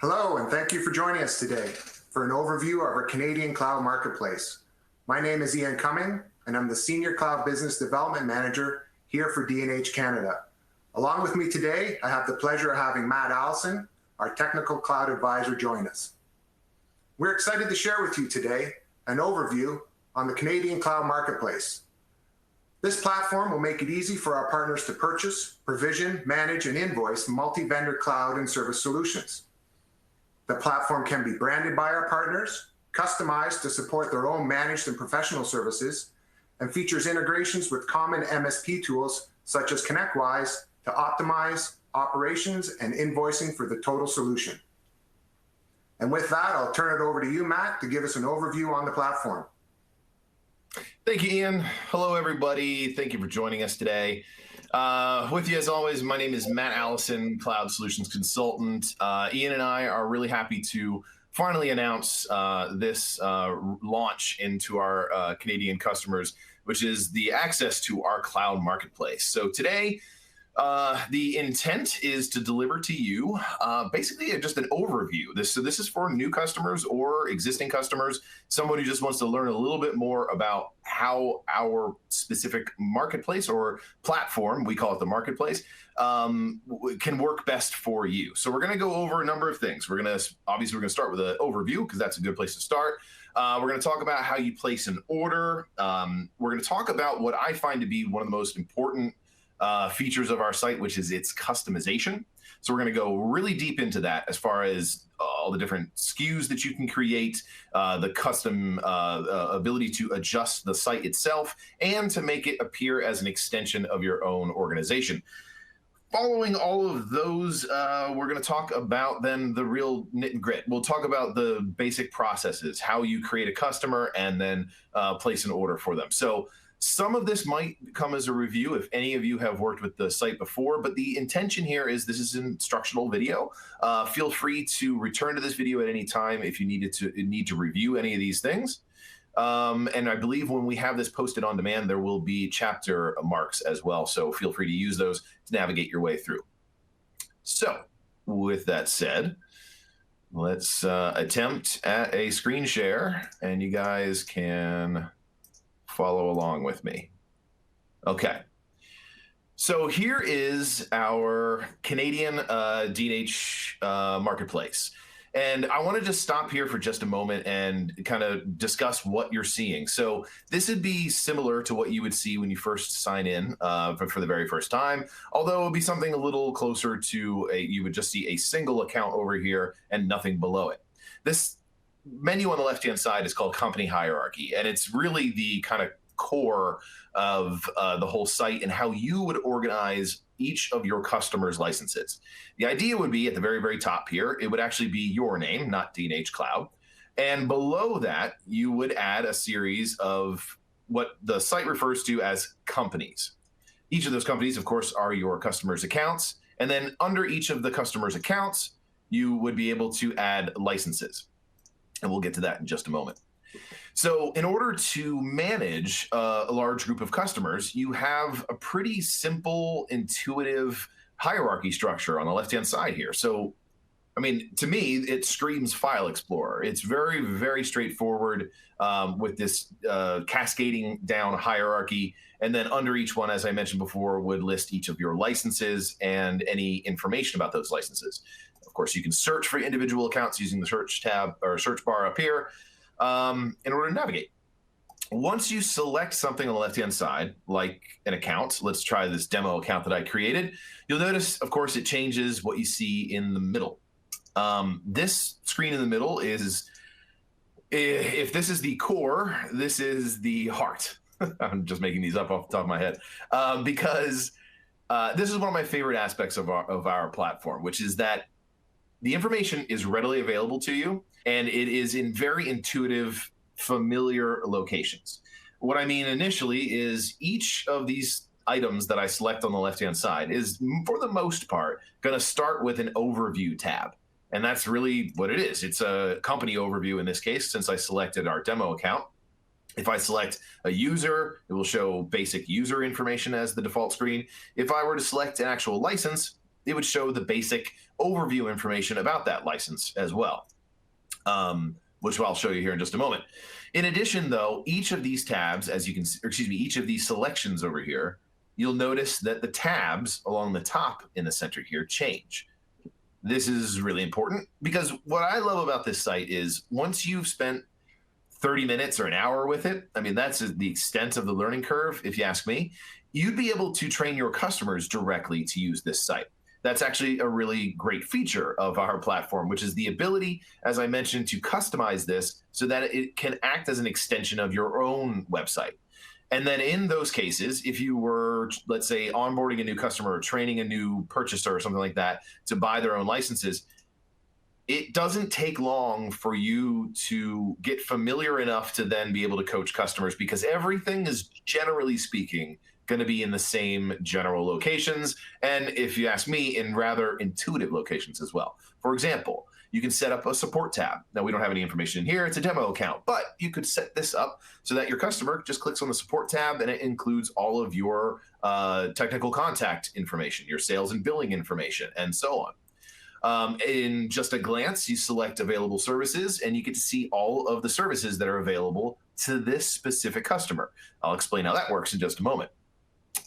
Hello, and thank you for joining us today for an overview of our Canadian Cloud Marketplace. My name is Ian Cumming, and I'm the Senior Cloud Business Development Manager here for D&H Canada. Along with me today, I have the pleasure of having Matt Allison, our Technical Cloud Advisor, join us. We're excited to share with you today an overview on the Canadian Cloud Marketplace. This platform will make it easy for our partners to purchase, provision, manage, and invoice multi-vendor cloud and service solutions. The platform can be branded by our partners, customized to support their own managed and professional services, and features integrations with common MSP tools such as ConnectWise to optimize operations and invoicing for the total solution. And with that, I'll turn it over to you, Matt, to give us an overview on the platform. Thank you, Ian. Hello, everybody. Thank you for joining us today. With you, as always, my name is Matt Allison, Cloud Solutions Consultant. Ian and I are really happy to finally announce this launch into our Canadian customers, which is the access to our cloud marketplace. So today, the intent is to deliver to you basically just an overview. So this is for new customers or existing customers, someone who just wants to learn a little bit more about how our specific marketplace or platform, we call it the marketplace, can work best for you. So we're going to go over a number of things. We're going to start with an overview because that's a good place to start. We're going to talk about how you place an order. We're going to talk about what I find to be one of the most important features of our site, which is its customization. So we're going to go really deep into that as far as all the different SKUs that you can create, the custom ability to adjust the site itself, and to make it appear as an extension of your own organization. Following all of those, we're going to talk about then the real nit and grit. We'll talk about the basic processes, how you create a customer and then place an order for them. So some of this might come as a review if any of you have worked with the site before, but the intention here is this is an instructional video. Feel free to return to this video at any time if you need to review any of these things. And I believe when we have this posted on demand, there will be chapter marks as well. So feel free to use those to navigate your way through. So with that said, let's attempt at a screen share and you guys can follow along with me. Okay. So here is our Canadian D&H marketplace. And I want to just stop here for just a moment and kind of discuss what you're seeing. So this would be similar to what you would see when you first sign in for the very first time, although it would be something a little closer to you would just see a single account over here and nothing below it. This menu on the left-hand side is called Company Hierarchy, and it's really the kind of core of the whole site and how you would organize each of your customers' licenses. The idea would be at the very, very top here, it would actually be your name, not D&H Cloud. And below that, you would add a series of what the site refers to as companies. Each of those companies, of course, are your customers' accounts. And then under each of the customers' accounts, you would be able to add licenses. And we'll get to that in just a moment. So in order to manage a large group of customers, you have a pretty simple, intuitive hierarchy structure on the left-hand side here. So, I mean, to me, it screams File Explorer. It's very, very straightforward with this cascading down hierarchy. And then under each one, as I mentioned before, would list each of your licenses and any information about those licenses. Of course, you can search for individual accounts using the search tab or search bar up here. In order to navigate. Once you select something on the left-hand side, like an account, let's try this demo account that I created, you'll notice, of course, it changes what you see in the middle. This screen in the middle is, if this is the core, this is the heart. I'm just making these up off the top of my head, because this is one of my favorite aspects of our platform, which is that the information is readily available to you, and it is in very intuitive, familiar locations. What I mean initially is each of these items that I select on the left-hand side is, for the most part, going to start with an overview tab. And that's really what it is. It's a company overview in this case, since I selected our demo account. If I select a user, it will show basic user information as the default screen. If I were to select an actual license, it would show the basic overview information about that license as well, which I'll show you here in just a moment. In addition, though, each of these tabs, as you can, each of these selections over here, you'll notice that the tabs along the top in the center here change. This is really important because what I love about this site is once you've spent 30 minutes or an hour with it, I mean, that's the extent of the learning curve, if you ask me, you'd be able to train your customers directly to use this site. That's actually a really great feature of our platform, which is the ability, as I mentioned, to customize this so that it can act as an extension of your own website. And then in those cases, if you were, let's say, onboarding a new customer or training a new purchaser or something like that to buy their own licenses, it doesn't take long for you to get familiar enough to then be able to coach customers because everything is, generally speaking, going to be in the same general locations. And if you ask me, in rather intuitive locations as well. For example, you can set up a support tab. Now, we don't have any information in here. It's a demo account, but you could set this up so that your customer just clicks on the support tab and it includes all of your technical contact information, your sales and billing information, and so on. In just a glance, you select available services and you get to see all of the services that are available to this specific customer. I'll explain how that works in just a moment.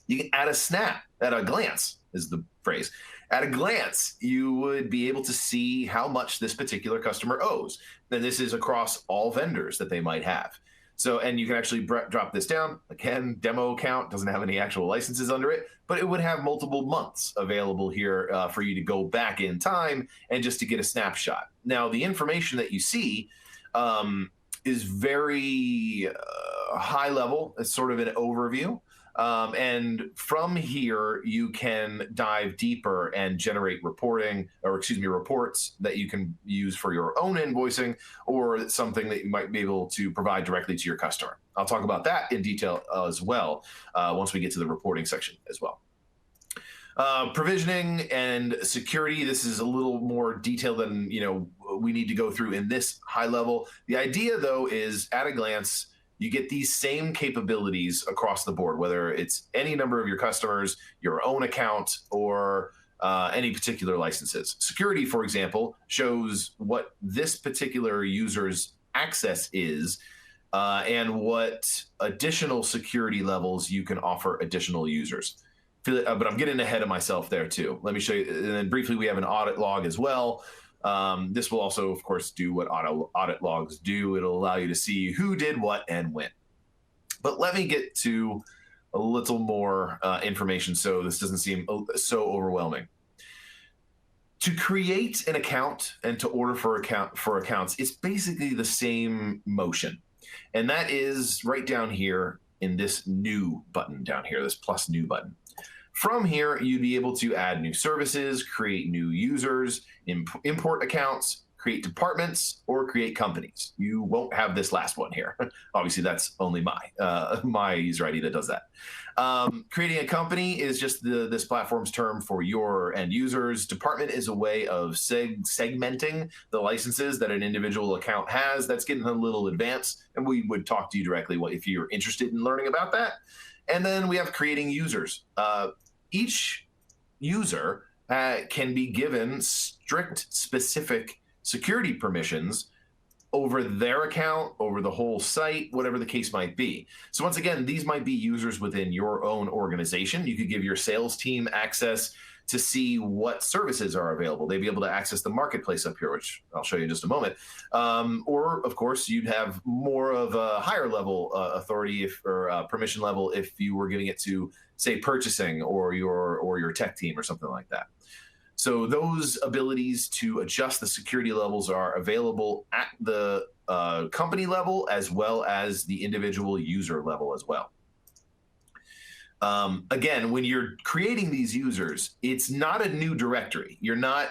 You can add a snap at a glance is the phrase. At a glance, you would be able to see how much this particular customer owes. Then this is across all vendors that they might have. So, and you can actually drop this down. Again, demo account doesn't have any actual licenses under it, but it would have multiple months available here for you to go back in time and just to get a snapshot. Now, the information that you see is very high level. It's sort of an overview. And from here, you can dive deeper and generate reports that you can use for your own invoicing or something that you might be able to provide directly to your customer. I'll talk about that in detail as well once we get to the reporting section as well. Provisioning and security, this is a little more detailed than we need to go through in this high level. The idea, though, is at a glance, you get these same capabilities across the board, whether it's any number of your customers, your own account, or any particular licenses. Security, for example, shows what this particular user's access is and what additional security levels you can offer additional users. But I'm getting ahead of myself there too. Let me show you. And then briefly, we have an audit log as well. This will also, of course, do what audit logs do. It'll allow you to see who did what and when. But let me get to a little more information so this doesn't seem so overwhelming. To create an account and to order for accounts, it's basically the same motion. And that is right down here in this new button down here, this plus new button. From here, you'd be able to add new services, create new users, import accounts, create departments, or create companies. You won't have this last one here. Obviously, that's only my user ID that does that. Creating a company is just this platform's term for your end users. Department is a way of segmenting the licenses that an individual account has. That's getting a little advanced, and we would talk to you directly if you're interested in learning about that. And then we have creating users. Each user can be given strict, specific security permissions over their account, over the whole site, whatever the case might be. So once again, these might be users within your own organization. You could give your sales team access to see what services are available. They'd be able to access the marketplace up here, which I'll show you in just a moment. Or, of course, you'd have more of a higher level authority or permission level if you were giving it to, say, purchasing or your tech team or something like that. So those abilities to adjust the security levels are available at the company level as well as the individual user level as well. Again, when you're creating these users, it's not a new directory. You're not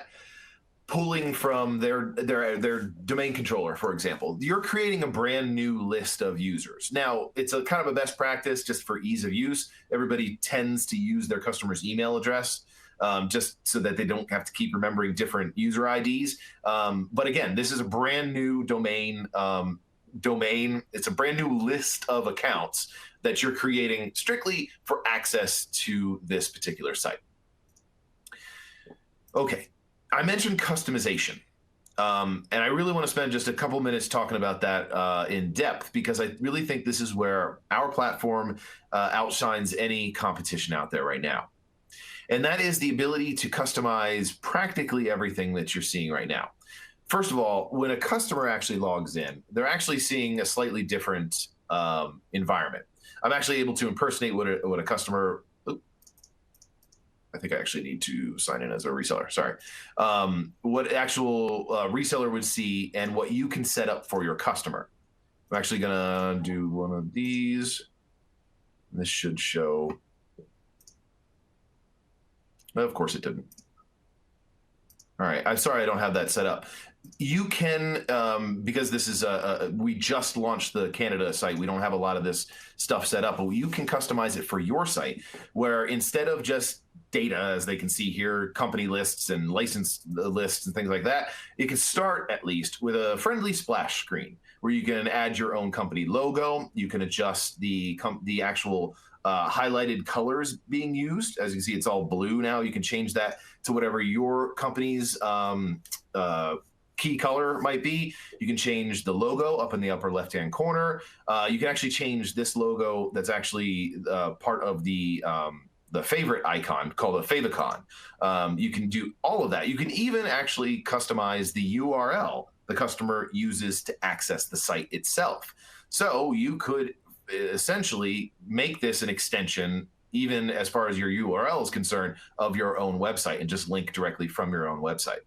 pulling from their domain controller, for example. You're creating a brand new list of users. Now, it's a kind of a best practice just for ease of use. Everybody tends to use their customer's email address just so that they don't have to keep remembering different user IDs. But again, this is a brand new domain. It's a brand new list of accounts that you're creating strictly for access to this particular site. Okay, I mentioned customization. And I really want to spend just a couple minutes talking about that in depth, because I really think this is where our platform outshines any competition out there right now. And that is the ability to customize practically everything that you're seeing right now. First of all, when a customer actually logs in, they're actually seeing a slightly different environment. I'm actually able to impersonate what a customer. I think I actually need to sign in as a reseller. Sorry. What actual reseller would see and what you can set up for your customer. I'm actually going to do one of these. This should show. Of course it didn't. All right. I'm sorry I don't have that set up. You can, because this is we just launched the Canada site. We don't have a lot of this stuff set up, but you can customize it for your site, where instead of just data, as they can see here, company lists and license lists and things like that, it can start at least with a friendly splash screen where you can add your own company logo. You can adjust the actual highlighted colors being used. As you can see, it's all blue now. You can change that to whatever your company's key color might be. You can change the logo up in the upper left-hand corner. You can actually change this logo that's actually part of the favorite icon called a favicon. You can do all of that. You can even actually customize the URL the customer uses to access the site itself. So you could essentially make this an extension, even as far as your URL is concerned, of your own website, and just link directly from your own website.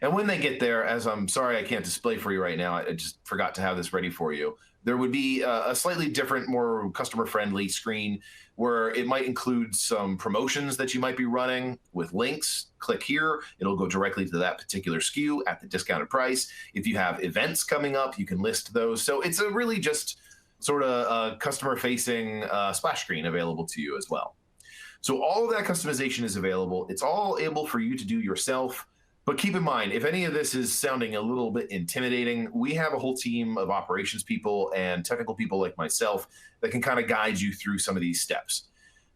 And when they get there, as I'm sorry I can't display for you right now, I just forgot to have this ready for you, there would be a slightly different, more customer-friendly screen where it might include some promotions that you might be running with links. Click here, it'll go directly to that particular SKU at the discounted price. If you have events coming up, you can list those. So it's a really just sort of a customer-facing splash screen available to you as well. So all of that customization is available. It's all able for you to do yourself. But keep in mind, if any of this is sounding a little bit intimidating, we have a whole team of operations people and technical people like myself that can kind of guide you through some of these steps.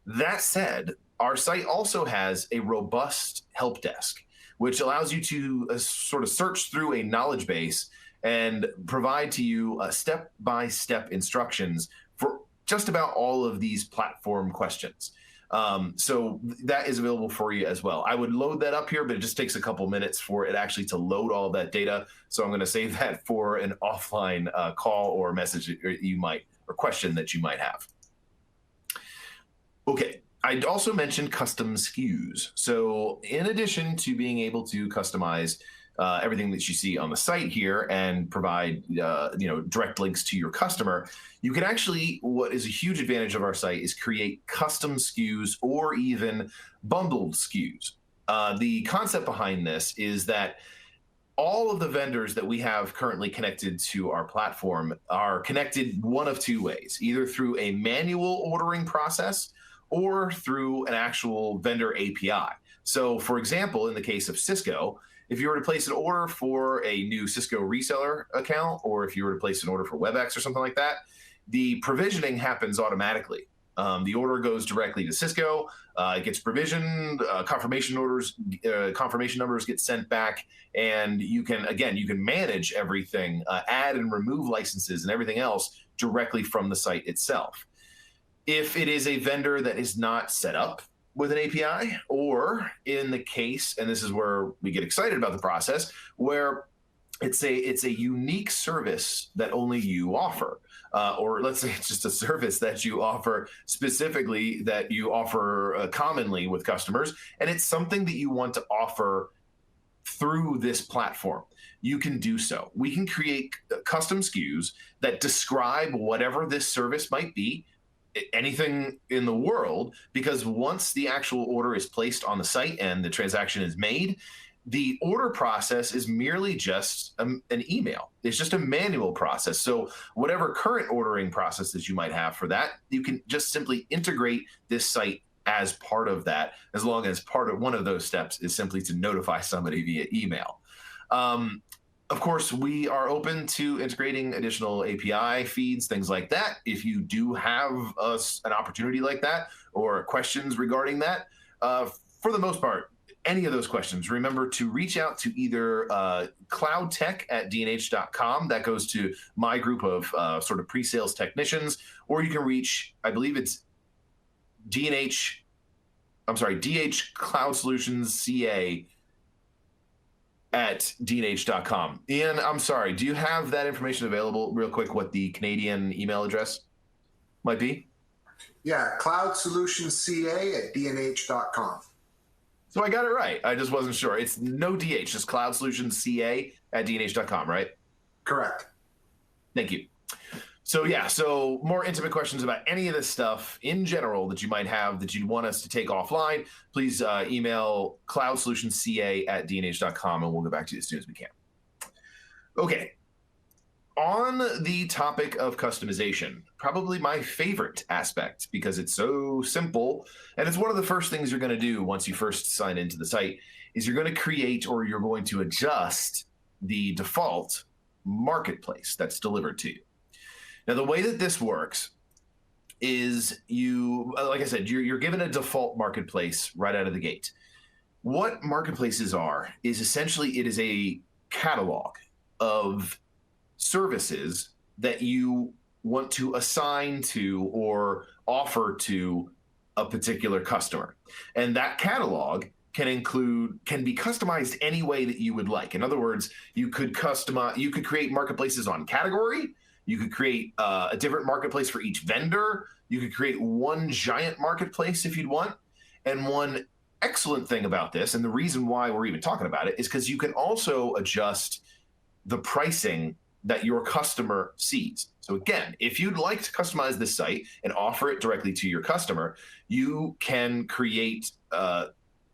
That said, our site also has a robust help desk, which allows you to sort of search through a knowledge base and provide to you step-by-step instructions for just about all of these platform questions. So that is available for you as well. I would load that up here, but it just takes a couple minutes for it actually to load all that data. So I'm going to save that for an offline call or message you might, or question that you might have. Okay. I'd also mentioned custom SKUs. So in addition to being able to customize everything that you see on the site here and provide direct links to your customer, you can actually, what is a huge advantage of our site is create custom SKUs or even bundled SKUs. The concept behind this is that all of the vendors that we have currently connected to our platform are connected one of two ways, either through a manual ordering process or through an actual vendor API. So for example, in the case of Cisco, if you were to place an order for a new Cisco reseller account, or if you were to place an order for WebEx or something like that, the provisioning happens automatically. The order goes directly to Cisco, it gets provisioned, confirmation numbers get sent back, and you can manage everything, add and remove licenses and everything else directly from the site itself. If it is a vendor that is not set up with an API, or in the case, and this is where we get excited about the process, where it's a unique service that only you offer, or let's say it's just a service that you offer specifically, that you offer commonly with customers, and it's something that you want to offer through this platform, you can do so. We can create custom SKUs that describe whatever this service might be, anything in the world, because once the actual order is placed on the site and the transaction is made, the order process is merely just an email. It's just a manual process. So whatever current ordering processes you might have for that, you can just simply integrate this site as part of that, as long as part of one of those steps is simply to notify somebody via email. Of course, we are open to integrating additional API feeds, things like that. If you do have an opportunity like that or questions regarding that, for the most part, any of those questions, remember to reach out to either cloudtech@dnh.com. That goes to my group of sort of pre-sales technicians, or you can reach, I believe it's D&H Cloud Solutions CA at D&H.com. Ian, I'm sorry, do you have that information available real quick, what the Canadian email address might be? Yeah, Cloud Solutions CA at D&H.com. So I got it right. I just wasn't sure. It's no DH, just Cloud Solutions CA at D&H.com, right? Correct. Thank you. So yeah, so more intimate questions about any of this stuff in general that you might have that you'd want us to take offline, please email cloudsolutionsca at D&H.com and we'll get back to you as soon as we can. Okay. On the topic of customization, probably my favorite aspect because it's so simple and it's one of the first things you're going to do once you first sign into the site is you're going to create or you're going to adjust the default marketplace that's delivered to you. Now, the way that this works is you, like I said, you're given a default marketplace right out of the gate. What marketplaces are is essentially it is a catalog of services that you want to assign to or offer to a particular customer. And that catalog can be customized any way that you would like. In other words, you could create marketplaces on category. You could create a different marketplace for each vendor. You could create one giant marketplace if you'd want. And one excellent thing about this, and the reason why we're even talking about it, is because you can also adjust the pricing that your customer sees. So again, if you'd like to customize this site and offer it directly to your customer, you can create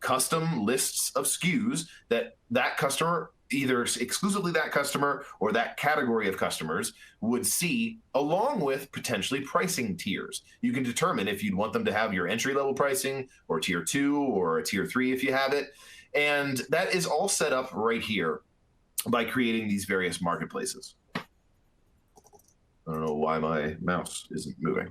custom lists of SKUs that customer, either exclusively that customer or that category of customers, would see, along with potentially pricing tiers. You can determine if you'd want them to have your entry-level pricing or tier 2 or a tier 3 if you have it. And that is all set up right here by creating these various marketplaces. I don't know why my mouse isn't moving.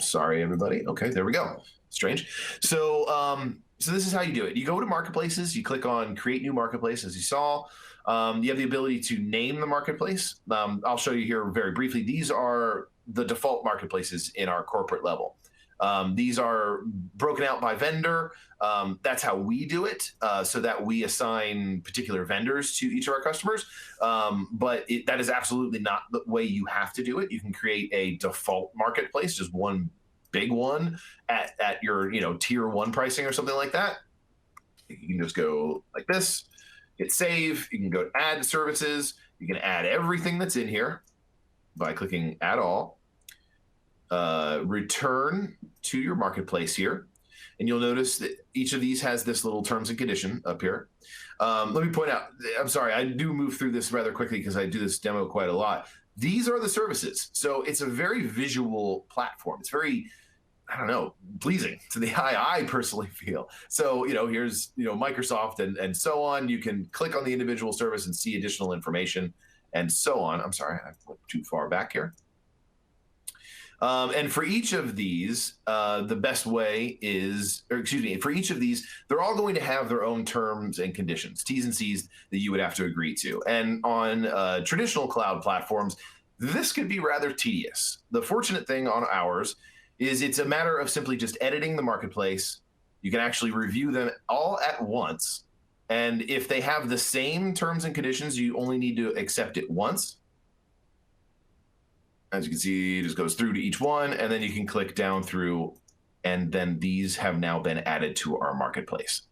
Sorry, everybody. Okay, there we go. Strange. So this is how you do it. You go to marketplaces, you click on create new marketplace, as you saw. You have the ability to name the marketplace. I'll show you here very briefly. These are the default marketplaces in our corporate level. These are broken out by vendor. That's how we do it, so that we assign particular vendors to each of our customers. But that is absolutely not the way you have to do it. You can create a default marketplace, just one big one at your tier 1 pricing or something like that. You can just go like this, hit save. You can go add services. You can add everything that's in here by clicking add all. Return to your marketplace here. And you'll notice that each of these has this little terms and condition up here. Let me point out, I'm sorry, I do move through this rather quickly because I do this demo quite a lot. These are the services. So it's a very visual platform. It's very, I don't know, pleasing to the eye, I personally feel. So, here's, Microsoft and so on. You can click on the individual service and see additional information and so on. I'm sorry, I went too far back here. And for each of these, the best way is, for each of these, they're all going to have their own terms and conditions, T's and C's that you would have to agree to. And on traditional cloud platforms, this could be rather tedious. The fortunate thing on ours is it's a matter of simply just editing the marketplace. You can actually review them all at once. And if they have the same terms and conditions, you only need to accept it once. As you can see, it just goes through to each one, and then you can click down through, and then these have now been added to our marketplace.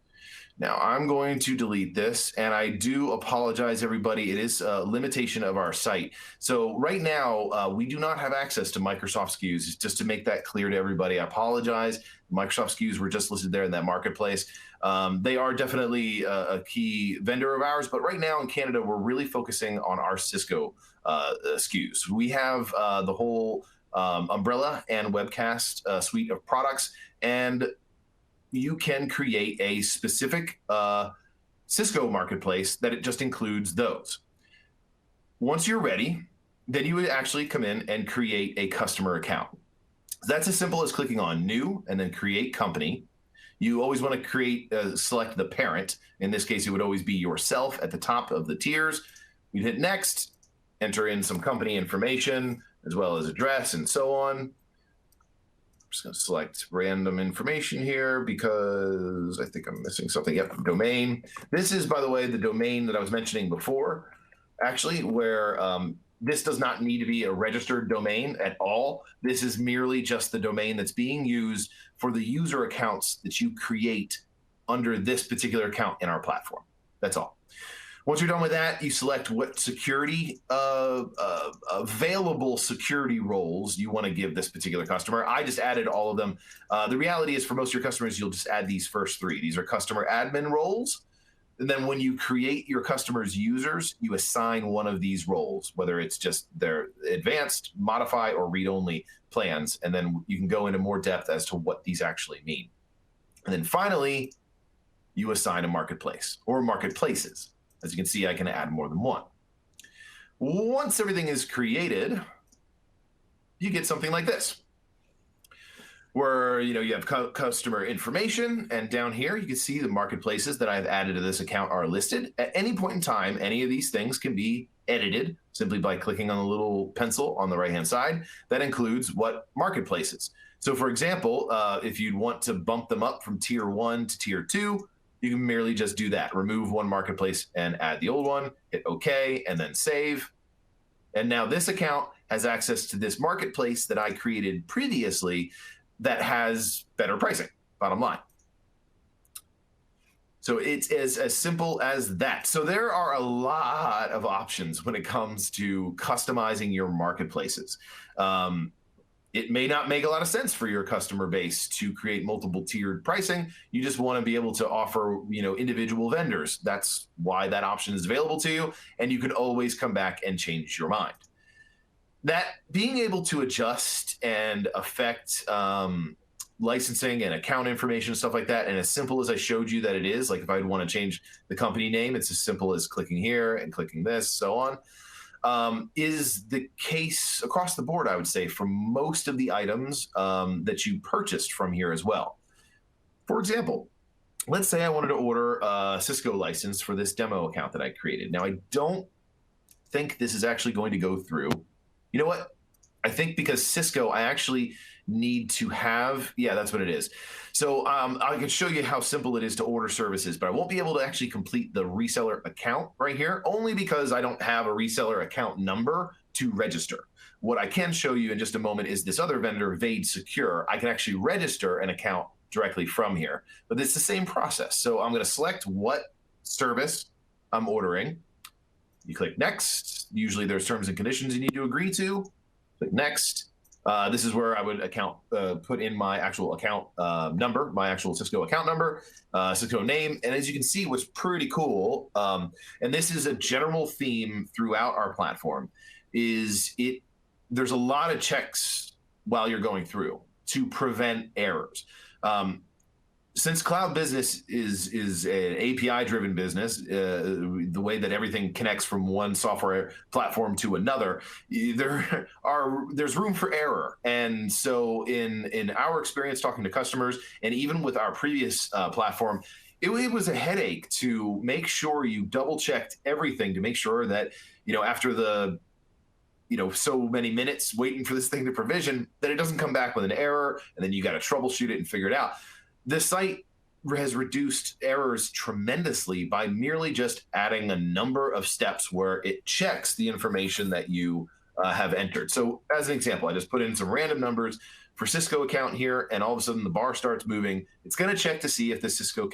Now, I'm going to delete this, and I do apologize, everybody. It is a limitation of our site. So right now, we do not have access to Microsoft SKUs. Just to make that clear to everybody, I apologize. Microsoft SKUs were just listed there in that marketplace. They are definitely a key vendor of ours, but right now in Canada, we're really focusing on our Cisco SKUs. We have the whole Umbrella and Webcast suite of products, and you can create a specific Cisco marketplace that it just includes those. Once you're ready, then you would actually come in and create a customer account. That's as simple as clicking on New and then Create Company. You always want to select the parent. In this case, it would always be yourself at the top of the tiers. You'd hit next, enter in some company information, as well as address and so on. I'm just going to select random information here because I think I'm missing something. Yep, domain. This is, by the way, the domain that I was mentioning before, actually, where this does not need to be a registered domain at all. This is merely just the domain that's being used for the user accounts that you create under this particular account in our platform. That's all. Once you're done with that, you select what security, available security roles you want to give this particular customer. I just added all of them. The reality is for most of your customers, you'll just add these first three. These are customer admin roles. And then when you create your customers' users, you assign one of these roles, whether it's just their advanced, modify, or read-only plans. And then you can go into more depth as to what these actually mean. And then finally, you assign a marketplace or marketplaces. As you can see, I can add more than one. Once everything is created, you get something like this, where you have customer information, and down here you can see the marketplaces that I've added to this account are listed. At any point in time, any of these things can be edited simply by clicking on the little pencil on the right-hand side. That includes what marketplaces. So for example, if you'd want to bump them up from tier 1 to tier 2, you can merely just do that. Remove one marketplace and add the old one, hit OK, and then save. And now this account has access to this marketplace that I created previously that has better pricing, bottom line. So it's as simple as that. So there are a lot of options when it comes to customizing your marketplaces. It may not make a lot of sense for your customer base to create multiple tiered pricing. You just want to be able to offer, individual vendors. That's why that option is available to you. And you can always come back and change your mind. That being able to adjust and affect licensing and account information and stuff like that, and as simple as I showed you that it is, like if I'd want to change the company name, it's as simple as clicking here and clicking this, so on. Is the case across the board, I would say, for most of the items that you purchased from here as well. For example, let's say I wanted to order a Cisco license for this demo account that I created. Now, I don't think this is actually going to go through. You know what? I think because Cisco, I actually need to have, yeah, that's what it is. So I can show you how simple it is to order services, but I won't be able to actually complete the reseller account right here, only because I don't have a reseller account number to register. What I can show you in just a moment is this other vendor, Vade Secure. I can actually register an account directly from here, but it's the same process. So I'm going to select what service I'm ordering. You click next. Usually there's terms and conditions you need to agree to. Click next. This is where I would put in my actual account number, my actual Cisco account number, Cisco name. And as you can see, what's pretty cool, and this is a general theme throughout our platform, is there's a lot of checks while you're going through to prevent errors. Since cloud business is an API-driven business, the way that everything connects from one software platform to another, there's room for error. And so in our experience talking to customers, and even with our previous platform, it was a headache to make sure you double-checked everything to make sure that, after the so many minutes waiting for this thing to provision, that it doesn't come back with an error, and then you got to troubleshoot it and figure it out. The site has reduced errors tremendously by merely just adding a number of steps where it checks the information that you have entered. So as an example, I just put in some random numbers for Cisco account here, and all of a sudden the bar starts moving. It's going to check to see if the Cisco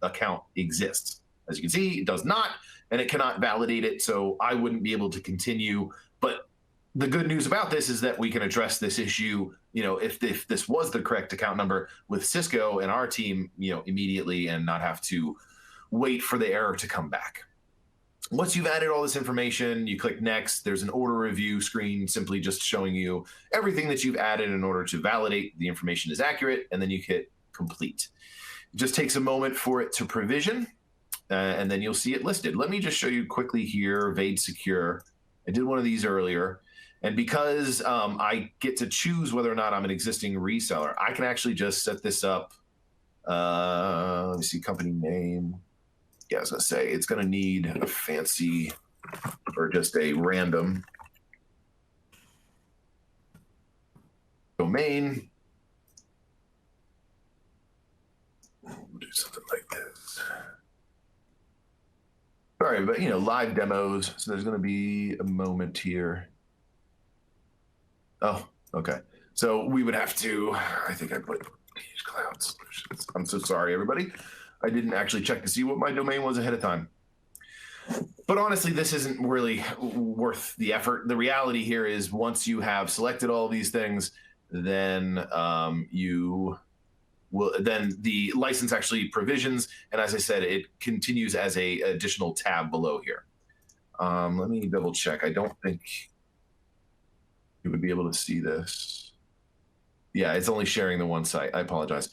account exists. As you can see, it does not, and it cannot validate it, so I wouldn't be able to continue. But the good news about this is that we can address this issue, if this was the correct account number with Cisco and our team, immediately, and not have to wait for the error to come back. Once you've added all this information, you click next. There's an order review screen simply just showing you everything that you've added in order to validate the information is accurate, and then you hit complete. It just takes a moment for it to provision, and then you'll see it listed. Let me just show you quickly here, Vade Secure. I did one of these earlier. And because I get to choose whether or not I'm an existing reseller, I can actually just set this up Let me see, company name. Yeah, I was gonna say it's gonna need a fancy or just a random domain. We'll do something like this. Sorry, but live demos. So there's gonna be a moment here. Oh, okay. So we would have to, I think I put D&H Cloud Solutions. I'm so sorry, everybody. I didn't actually check to see what my domain was ahead of time. But honestly, this isn't really worth the effort. The reality here is once you have selected all these things, then then the license actually provisions. And as I said, it continues as a additional tab below here. Let me double check. I don't think you would be able to see this. Yeah, it's only sharing the one site. I apologize.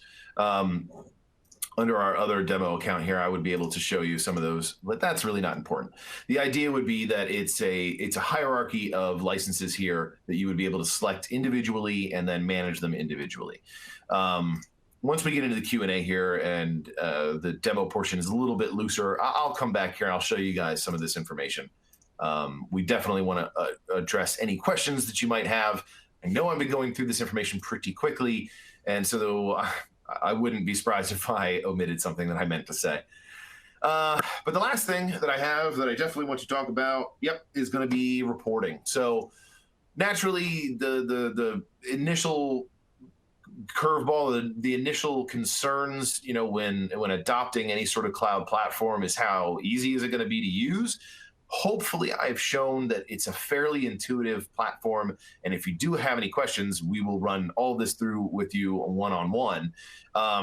Under our other demo account here, I would be able to show you some of those, but that's really not important. The idea would be that it's a hierarchy of licenses here that you would be able to select individually and then manage them individually. Once we get into the Q&A here and the demo portion is a little bit looser, I'll come back here and I'll show you guys some of this information. We definitely want to address any questions that you might have. I know I've been going through this information pretty quickly, and so I wouldn't be surprised if I omitted something that I meant to say. But the last thing that I have that I definitely want to talk about, is going to be reporting. So naturally, the initial curveball, the initial concerns, when adopting any sort of cloud platform is how easy is it going to be to use? Hopefully, I've shown that it's a fairly intuitive platform. And if you do have any questions, we will run all this through with you one-on-one.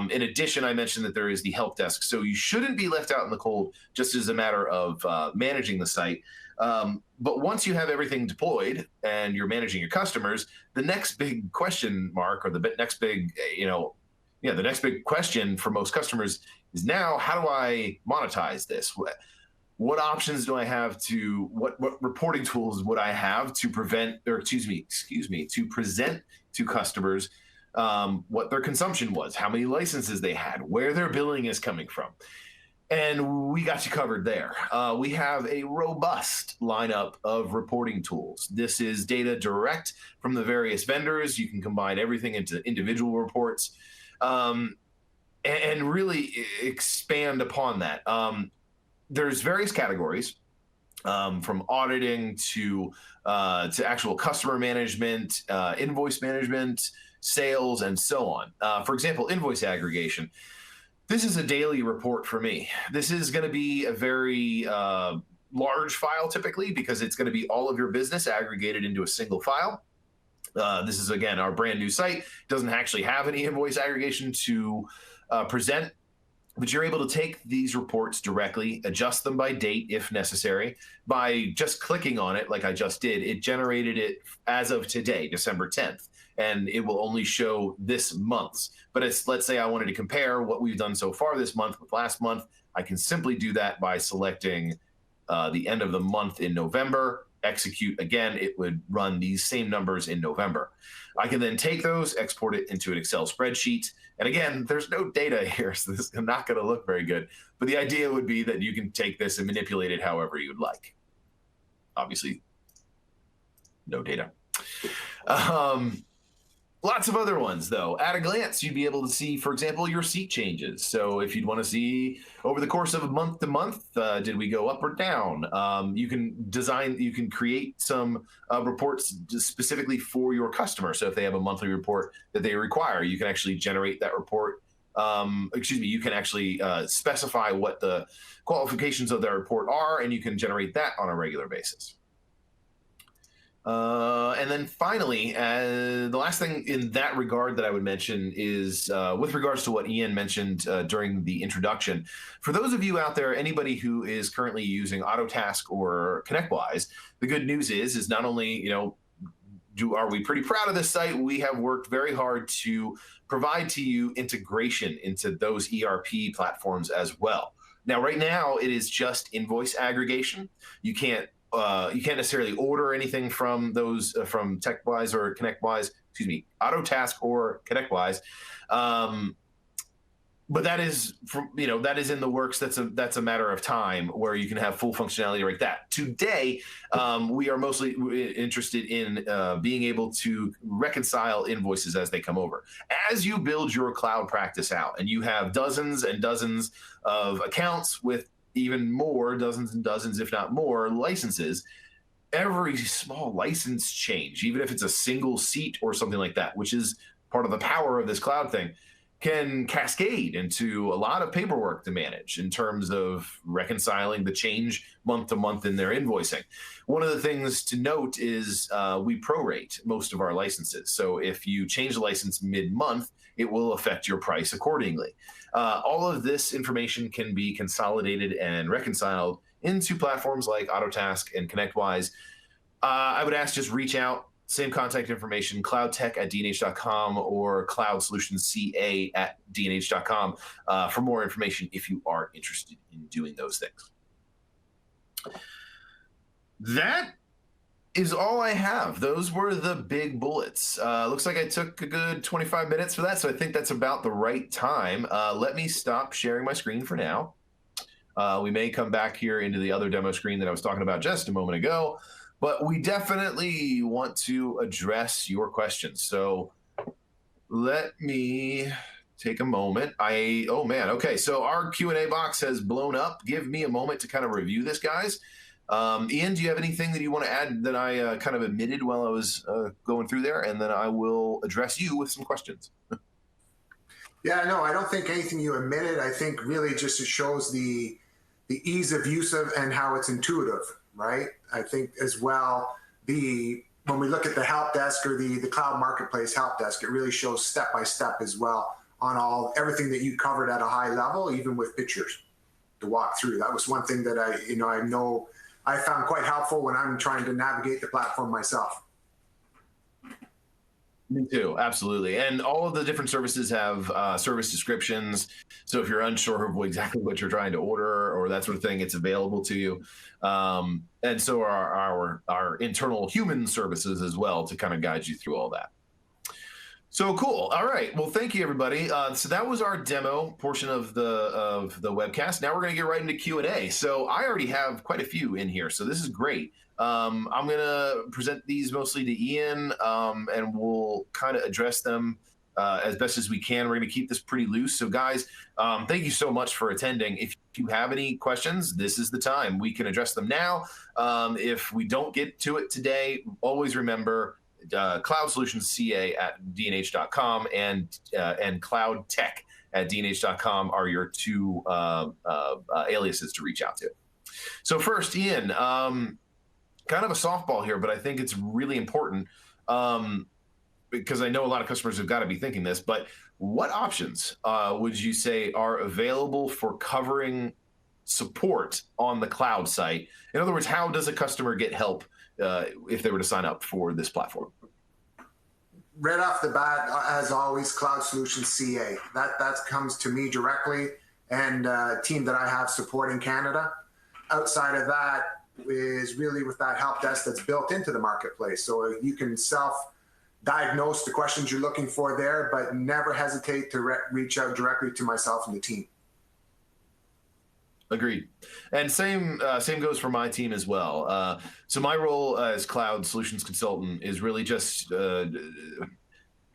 In addition, I mentioned that there is the help desk. So you shouldn't be left out in the cold just as a matter of managing the site. But once you have everything deployed and you're managing your customers, the next big question mark or the next big, the next big question for most customers is now, how do I monetize this? What options do I have to, what reporting tools would I have to present to customers what their consumption was, how many licenses they had, where their billing is coming from. And we got you covered there. We have a robust lineup of reporting tools. This is data direct from the various vendors. You can combine everything into individual reports and really expand upon that. There's various categories from auditing to actual customer management, invoice management, sales, and so on. For example, invoice aggregation. This is a daily report for me. This is going to be a very large file typically because it's going to be all of your business aggregated into a single file. This is, again, our brand new site. It doesn't actually have any invoice aggregation to present. But you're able to take these reports directly, adjust them by date if necessary. By just clicking on it, like I just did, it generated it as of today, December 10th, and it will only show this month's. But let's say I wanted to compare what we've done so far this month with last month. I can simply do that by selecting the end of the month in November, execute again, it would run these same numbers in November. I can then take those, export it into an Excel spreadsheet. And again, there's no data here, so this is not going to look very good. But the idea would be that you can take this and manipulate it however you'd like. Obviously, no data. Lots of other ones, though. At a glance, you'd be able to see, for example, your seat changes. So if you'd want to see over the course of month to month, did we go up or down? You can create some reports specifically for your customer. So if they have a monthly report that they require, you can actually generate that report. You can actually specify what the qualifications of that report are, and you can generate that on a regular basis. And then finally, the last thing in that regard that I would mention is with regards to what Ian mentioned during the introduction. For those of you out there, anybody who is currently using AutoTask or ConnectWise, the good news is not only, are we pretty proud of this site, we have worked very hard to provide to you integration into those ERP platforms as well. Now, right now, it is just invoice aggregation. You can't necessarily order anything from those from TechWise or ConnectWise, AutoTask or ConnectWise. but that is from, that is in the works. That's a matter of time where you can have full functionality like that. Today, we are mostly interested in being able to reconcile invoices as they come over. As you build your cloud practice out and you have dozens and dozens of accounts with even more, dozens and dozens, if not more, licenses, every small license change, even if it's a single seat or something like that, which is part of the power of this cloud thing, can cascade into a lot of paperwork to manage in terms of reconciling the change month to month in their invoicing. One of the things to note is we prorate most of our licenses. So if you change the license mid-month, it will affect your price accordingly. All of this information can be consolidated and reconciled into platforms like AutoTask and ConnectWise. I would ask just reach out. Same contact information, cloudtech@dnh.com or cloudsolutionsca@dnh.com for more information if you are interested in doing those things. That is all I have. Those were the big bullets. Looks like I took a good 25 minutes for that, so I think that's about the right time. Let me stop sharing my screen for now. We may come back here into the other demo screen that I was talking about just a moment ago. But we definitely want to address your questions. So let me take a moment. Oh man, okay. So our Q&A box has blown up. Give me a moment to kind of review this, guys. Ian, do you have anything that you want to add that I kind of omitted while I was going through there? And then I will address you with some questions. Yeah, no, I don't think anything you omitted. I think really just it shows the ease of use of and how it's intuitive. Right. I think as well, when we look at the help desk or the cloud marketplace help desk, it really shows step by step as well on everything that you covered at a high level, even with pictures to walk through. That was one thing that I found quite helpful when I'm trying to navigate the platform myself. Me too, absolutely. And all of the different services have service descriptions. So if you're unsure of exactly what you're trying to order or that sort of thing, it's available to you. And so are our internal human services as well to kind of guide you through all that. So cool. All right. Well, thank you, everybody. So that was our demo portion of the webcast. Now we're going to get right into Q&A. So I already have quite a few in here, so this is great. I'm going to present these mostly to Ian, and we'll kind of address them as best as we can. We're going to keep this pretty loose. So guys, thank you so much for attending. If you have any questions, this is the time. We can address them now. If we don't get to it today, always remember cloudsolutionsca@dnh.com and cloudtech@dnh.com are your two aliases to reach out to. So first, Ian, kind of a softball here, but I think it's really important because I know a lot of customers have got to be thinking this, but what options would you say are available for covering support on the cloud site? In other words, how does a customer get help if they were to sign up for this platform? Right off the bat, as always, Cloud Solutions CA. That comes to me directly and a team that I have supporting Canada. Outside of that is really with that help desk that's built into the marketplace. So you can self-diagnose the questions you're looking for there, but never hesitate to reach out directly to myself and the team. Agreed. And same goes for my team as well. So my role as cloud solutions consultant is really just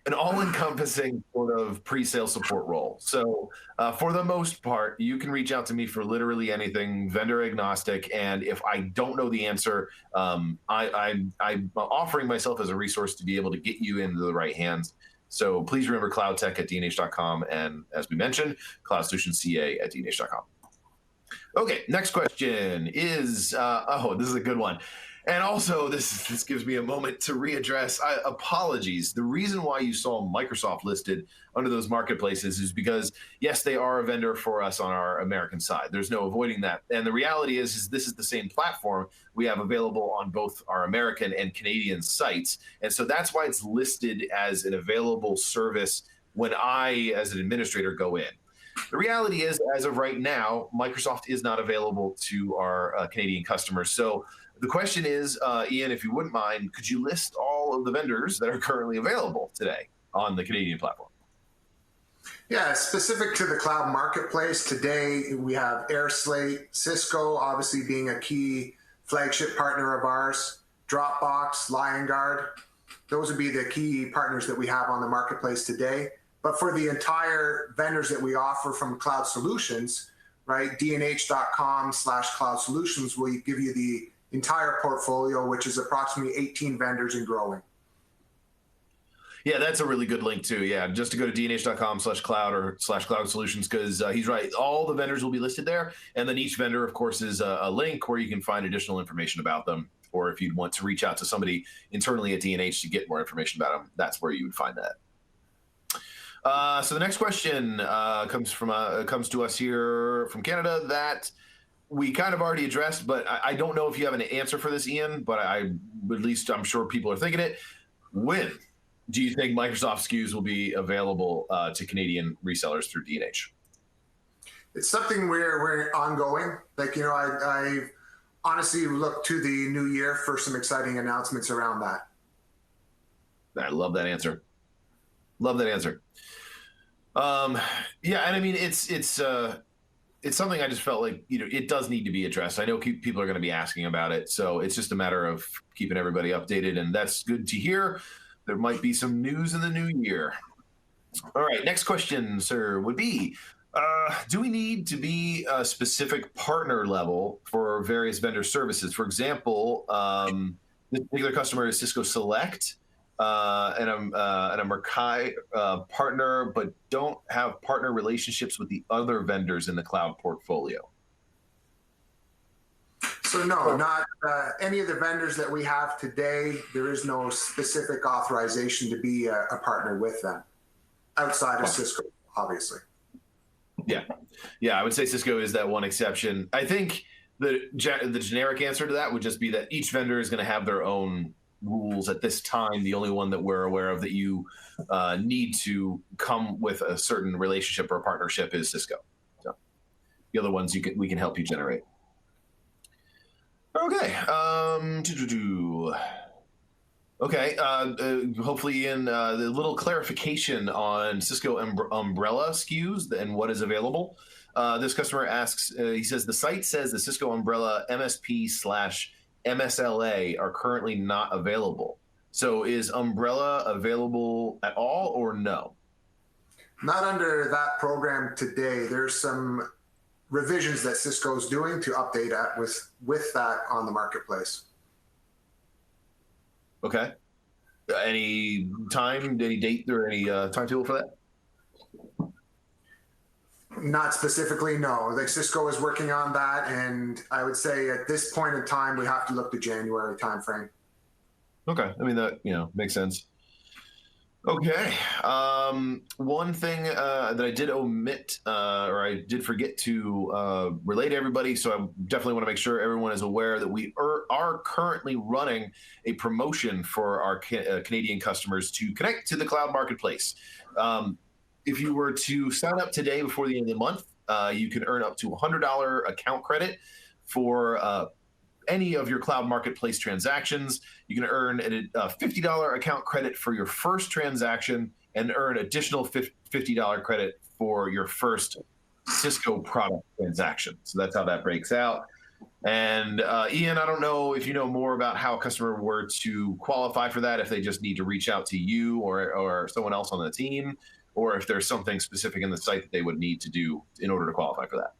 an all-encompassing sort of pre-sale support role. So for the most part, you can reach out to me for literally anything, vendor agnostic. And if I don't know the answer, I'm offering myself as a resource to be able to get you into the right hands. So please remember cloudtech@dnh.com. And as we mentioned, cloudsolutionsca@dnh.com. Okay, next question is, this is a good one. And also, this gives me a moment to readdress apologies. The reason why you saw Microsoft listed under those marketplaces is because, yes, they are a vendor for us on our American side. There's no avoiding that. And the reality is this is the same platform we have available on both our American and Canadian sites. And so that's why it's listed as an available service when I, as an administrator, go in. The reality is, as of right now, Microsoft is not available to our Canadian customers. So the question is, Ian, if you wouldn't mind, could you list all of the vendors that are currently available today on the Canadian platform? Yeah, specific to the cloud marketplace, today we have AirSlate, Cisco, obviously being a key flagship partner of ours, Dropbox, LionGuard. Those would be the key partners that we have on the marketplace today. But for the entire vendors that we offer from Cloud Solutions, right, dnh.com/cloud solutions will give you the entire portfolio, which is approximately 18 vendors and growing. Yeah, that's a really good link too. Yeah, just to go to dnh.com/cloud or /cloud solutions, because he's right. All the vendors will be listed there. And then each vendor, of course, is a link where you can find additional information about them. Or if you'd want to reach out to somebody internally at D&H to get more information about them, that's where you would find that. So the next question comes to us here from Canada that we kind of already addressed, but I don't know if you have an answer for this, Ian, but at least I'm sure people are thinking it. When do you think Microsoft SKUs will be available to Canadian resellers through D&H? It's something we're ongoing. Like, you know, I honestly look to the new year for some exciting announcements around that. I love that answer. Love that answer. Yeah, and I mean, it's something I just felt like, you know, it does need to be addressed. I know people are going to be asking about it, so it's just a matter of keeping everybody updated, and that's good to hear. There might be some news in the new year. All right, next question, sir, would be, do we need to be a specific partner level for various vendor services? For example, this particular customer is Cisco Select, and I'm a Merkai partner, but don't have partner relationships with the other vendors in the cloud portfolio. So no, not any of the vendors that we have today. There is no specific authorization to be a partner with them outside of Cisco, obviously. Yeah, I would say Cisco is that one exception. I think the generic answer to that would just be that each vendor is going to have their own rules at this time. The only one that we're aware of that you need to come with a certain relationship or partnership is Cisco. So the other ones we can help you generate. Okay. Okay. Hopefully, Ian, the little clarification on Cisco Umbrella SKUs and what is available. This customer asks, he says, the site says the Cisco Umbrella MSP/MSLA are currently not available. So is Umbrella available at all or no? Not under that program today. There's some revisions that Cisco is doing to update that with that on the marketplace. Okay. Any time, any date, or any timetable for that? Not specifically, no. Like Cisco is working on that, and I would say at this point in time, we have to look to January timeframe. Okay, I mean that makes sense. Okay, one thing that I did omit or I did forget to relay to everybody, so I definitely want to make sure everyone is aware that we are currently running a promotion for our Canadian customers to connect to the cloud marketplace. If you were to sign up today before the end of the month, you can earn up to $100 account credit for any of your cloud marketplace transactions. You can earn a $50 account credit for your first transaction and earn additional $50 credit for your first Cisco product transaction. So that's how that breaks out. And Ian, I don't know if you know more about how a customer were to qualify for that, if they just need to reach out to you or someone else on the team, or if there's something specific in the site that they would need to do in order to qualify for that.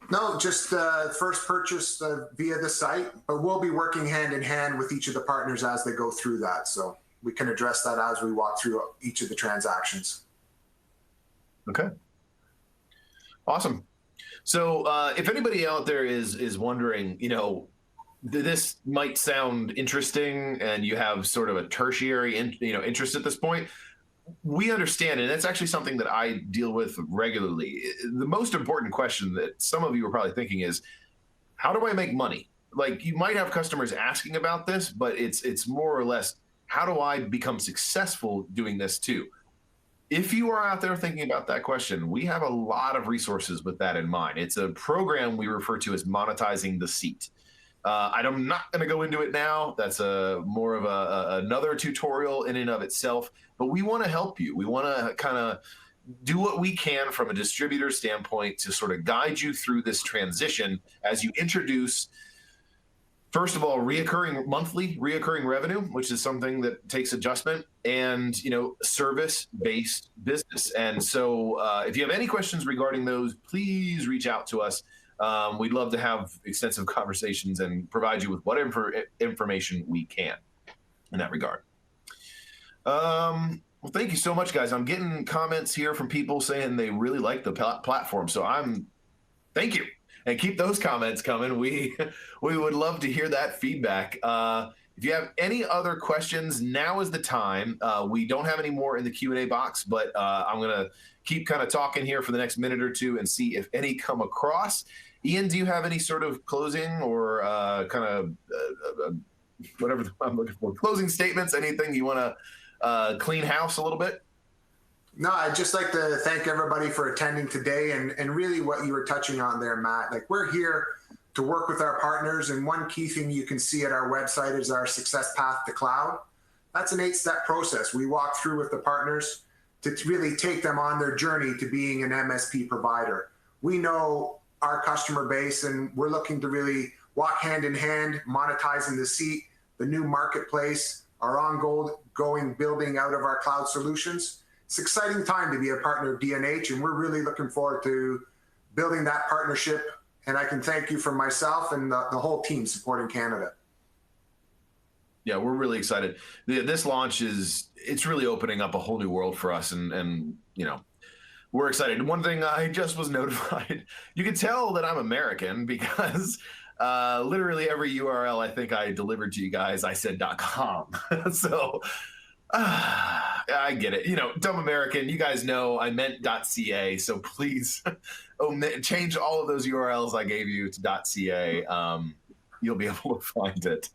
No, just first purchase via the site, but we'll be working hand in hand with each of the partners as they go through that. So we can address that as we walk through each of the transactions. Okay. Awesome. So if anybody out there is wondering, this might sound interesting and you have sort of a tertiary interest at this point, we understand, and that's actually something that I deal with regularly. The most important question that some of you are probably thinking is, how do I make money? Like, you might have customers asking about this, but it's more or less, how do I become successful doing this too? If you are out there thinking about that question, we have a lot of resources with that in mind. It's a program we refer to as monetizing the seat. I'm not going to go into it now. That's more of another tutorial in and of itself. But we want to help you. We want to kind of do what we can from a distributor standpoint to sort of guide you through this transition as you introduce, first of all, monthly reoccurring revenue, which is something that takes adjustment, and service-based business. And so if you have any questions regarding those, please reach out to us. We'd love to have extensive conversations and provide you with whatever information we can in that regard. Well, thank you so much, guys. I'm getting comments here from people saying they really like the platform. So thank you. And keep those comments coming. We would love to hear that feedback. If you have any other questions, now is the time. We don't have any more in the Q&A box, but I'm going to keep kind of talking here for the next minute or two and see if any come across. Ian, do you have any sort of closing or kind of whatever I'm looking for, closing statements, anything you want to clean house a little bit? No, I'd just like to thank everybody for attending today, and really what you were touching on there, Matt. Like, we're here to work with our partners, and one key thing you can see at our website is our success path to cloud. That's an 8-step process we walk through with the partners to really take them on their journey to being an MSP provider. We know our customer base, and we're looking to really walk hand in hand, monetizing the seat, the new marketplace, our ongoing building out of our cloud solutions. It's an exciting time to be a partner of D&H, and we're really looking forward to building that partnership. And I can thank you from myself and the whole team supporting Canada. Yeah, we're really excited. This launch it's really opening up a whole new world for us, and we're excited. One thing I just was notified, you can tell that I'm American because literally every URL I think I delivered to you guys, I said .com. So I get it. Dumb American, you guys know I meant .ca. So please change all of those URLs I gave you to .ca. You'll be able to find it.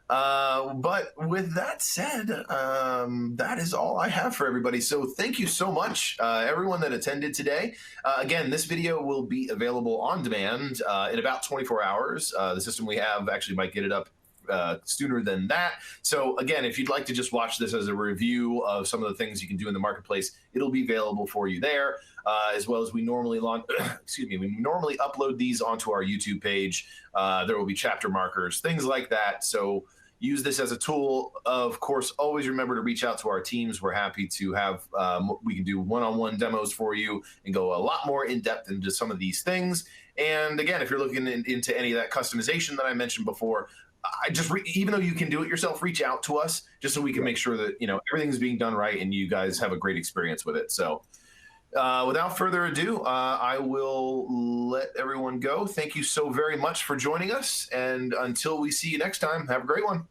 But with that said, that is all I have for everybody. So thank you so much, everyone that attended today. Again, this video will be available on demand in about 24 hours. The system we have actually might get it up sooner than that. So again, if you'd like to just watch this as a review of some of the things you can do in the marketplace, it'll be available for you there, as well as we normally we normally upload these onto our YouTube page. There will be chapter markers, things like that. So use this as a tool. Of course, always remember to reach out to our teams. We're happy to have, we can do one-on-one demos for you and go a lot more in depth into some of these things. And again, if you're looking into any of that customization that I mentioned before, even though you can do it yourself, reach out to us just so we can make sure that everything's being done right and you guys have a great experience with it. So without further ado, I will let everyone go. Thank you so very much for joining us, and until we see you next time, have a great one.